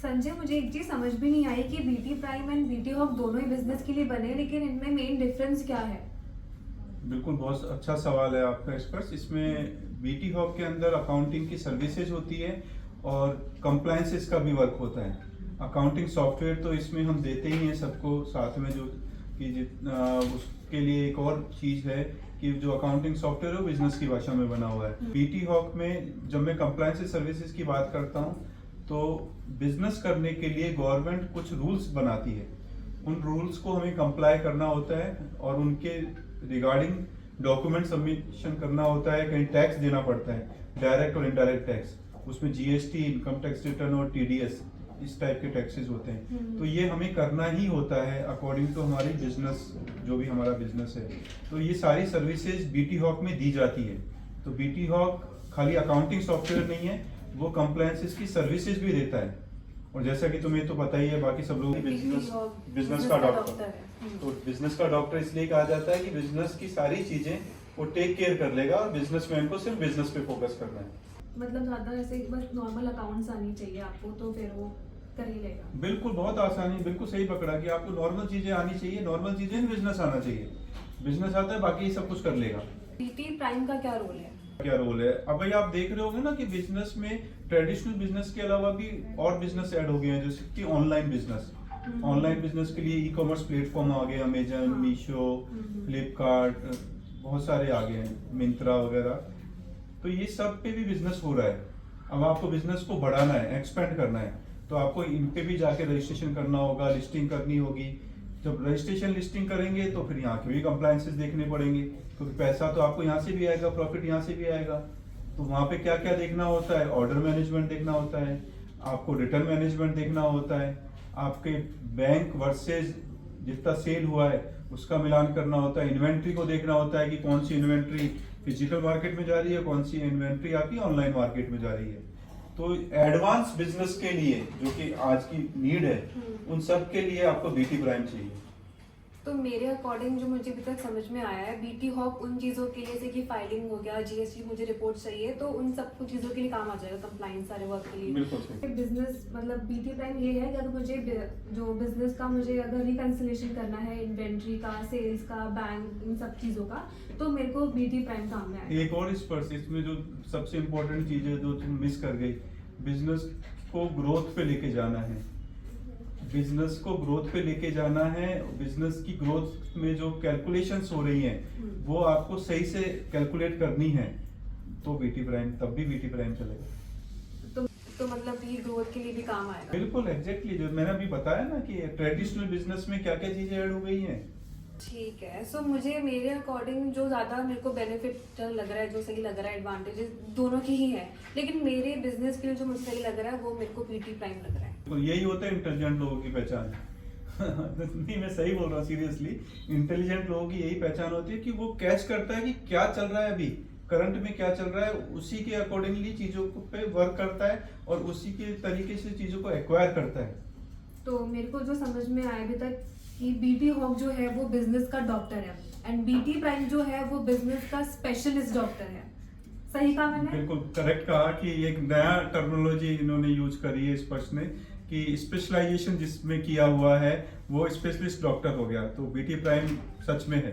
संजय, मुझे एक चीज समझ भी नहीं आई कि BT Prime and BT Hawk दोनों ही बिजनेस के लिए बने, लेकिन इनमें मेन डिफरेंस क्या है? बिल्कुल, बहुत अच्छा सवाल है आपका स्पर्श। इसमें बीटी हॉक के अंदर अकाउंटिंग की सर्विसेज होती है और कंप्लायंसेस का भी वर्क होता है। अकाउंटिंग सॉफ्टवेयर तो इसमें हम देते ही हैं सबको साथ में, जो कि उसके लिए एक और चीज़ है कि जो अकाउंटिंग सॉफ्टवेयर है वो बिजनेस की भाषा में बना हुआ है। बीटी हॉक में जब मैं कंप्लायंसेस सर्विसेज की बात करता हूँ तो बिजनेस करने के लिए गवर्नमेंट कुछ रूल्स बनाती है। उन रूल्स को हमें कंप्लाई करना होता है और उनके रिगार्डिंग डॉक्यूमेंट सबमिशन करना होता है। कहीं टैक्स देना पड़ता है, डायरेक्ट और इनडायरेक्ट टैक्स, उसमें जीएसटी, इनकम टैक्स रिटर्न और टीडीएस, इस टाइप के टैक्सेस होते हैं। तो ये हमें करना ही होता है अकॉर्डिंग टू हमारी बिजनेस, जो भी हमारा बिजनेस है। तो ये सारी सर्विसेज बीटी हॉक में दी जाती है। तो बीटी हॉक खाली अकाउंटिंग सॉफ्टवेयर नहीं है, वो कंप्लायंसेस की सर्विसेज भी देता है। और जैसा कि तुम्हें तो पता ही है, बाकी सब लोग बिजनेस का डॉक्टर है। तो बिजनेस का डॉक्टर इसलिए कहा जाता है कि बिजनेस की सारी चीजें वो टेक केयर कर लेगा और बिजनेसमैन को सिर्फ बिजनेस पे फोकस करना है। मतलब ज्यादा ऐसे बस नॉर्मल अकाउंट्स आनी चाहिए आपको, तो फिर वो कर ही लेगा। बिल्कुल, बहुत आसानी, बिल्कुल सही पकड़ा कि आपको नॉर्मल चीजें आनी चाहिए, नॉर्मल चीजें बिजनेस आना चाहिए। बिजनेस आता है, बाकी सब कुछ कर लेगा। बीटी प्राइम का क्या रोल है? क्या रोल है? अब भाई आप देख रहे होंगे ना कि बिजनेस में ट्रेडिशनल बिजनेस के अलावा भी और बिजनेस ऐड हो गए हैं, जैसे कि ऑनलाइन बिजनेस। ऑनलाइन बिजनेस के लिए ई कॉमर्स प्लेटफॉर्म आ गए, अमेजन, मीशो, फ्लिपकार्ट, बहुत सारे आ गए हैं, मिंत्रा वगैरह। तो ये सब पे भी बिजनेस हो रहा है। अब आपको बिजनेस को बढ़ाना है, एक्सपेंड करना है, तो आपको इन पे भी जाके रजिस्ट्रेशन करना होगा, लिस्टिंग करनी होगी। जब रजिस्ट्रेशन लिस्टिंग करेंगे तो फिर यहाँ के भी कंप्लायंसेस देखने पड़ेंगे, क्योंकि पैसा तो आपको यहाँ से भी आएगा, प्रॉफिट यहाँ से भी आएगा। तो वहाँ पे क्या क्या देखना होता है? ऑर्डर मैनेजमेंट देखना होता है, आपको रिटर्न मैनेजमेंट देखना होता है, आपके बैंक वर्सेज जितना सेल हुआ है उसका मिलान करना होता है, इन्वेंट्री को देखना होता है कि कौन सी इन्वेंट्री फिजिकल मार्केट में जा रही है, कौन सी इन्वेंट्री आपकी ऑनलाइन मार्केट में जा रही है। तो एडवांस बिजनेस के लिए, जो कि आज की नीड है, उन सब के लिए आपको बीटी प्राइम चाहिए। तो मेरे अकॉर्डिंग जो मुझे अभी तक समझ में आया है, बीटी हॉक उन चीजों के लिए, जैसे कि फाइलिंग हो गया, जीएसटी मुझे रिपोर्ट चाहिए, तो उन सब कुछ चीजों के लिए काम आ जाएगा, कंप्लायंस सारे वर्क के लिए। बिल्कुल सही। बिजनेस मतलब बीटी प्राइम ये है कि अगर मुझे जो बिजनेस का मुझे अगर रिकंसिलेशन करना है, इन्वेंट्री का, सेल्स का, बैंक, इन सब चीजों का, तो मेरे को बीटी प्राइम काम में आएगा। एक और स्पर्श, इसमें जो सबसे इम्पोर्टेंट चीज है जो तुम मिस कर गई, बिजनेस को ग्रोथ पे लेके जाना है। बिजनेस को ग्रोथ पे लेके जाना है। बिजनेस की ग्रोथ में जो कैलकुलेशंस हो रही हैं वो आपको सही से कैलकुलेट करनी है, तो बीटी प्राइम, तब भी बीटी प्राइम चलेगा। तो मतलब ये ग्रोथ के लिए भी काम आएगा। बिल्कुल एग्जैक्टली, जो मैंने अभी बताया ना कि ट्रेडिशनल बिजनेस में क्या क्या चीजें ऐड हो गई हैं। ठीक है। सो मुझे मेरे अकॉर्डिंग जो ज्यादा मेरे को बेनिफिट लग रहा है, जो सही लग रहा है, एडवांटेजेस दोनों की ही है, लेकिन मेरे बिजनेस के लिए जो मुझे सही लग रहा है वो मेरे को बीटी प्राइम लग रहा है। तो यही होता है इंटेलिजेंट लोगों की पहचान। नहीं, मैं सही बोल रहा हूँ सीरियसली। इंटेलिजेंट लोगों की यही पहचान होती है कि वो कैच करता है कि क्या चल रहा है, अभी करंट में क्या चल रहा है, उसी के अकॉर्डिंगली चीजों पे वर्क करता है और उसी के तरीके से चीजों को एक्वायर करता है। तो मेरे को जो समझ में आया अभी तक कि बीटी हॉक जो है वो बिजनेस का डॉक्टर है एंड बीटी प्राइम जो है वो बिजनेस का स्पेशलिस्ट डॉक्टर है। सही कहा मैंने? बिल्कुल करेक्ट कहा कि एक नया टर्मिनोलॉजी इन्होंने यूज करी है स्पर्श ने, कि स्पेशलाइजेशन जिसमें किया हुआ है वो स्पेशलिस्ट डॉक्टर हो गया। तो बीटी प्राइम सच में है।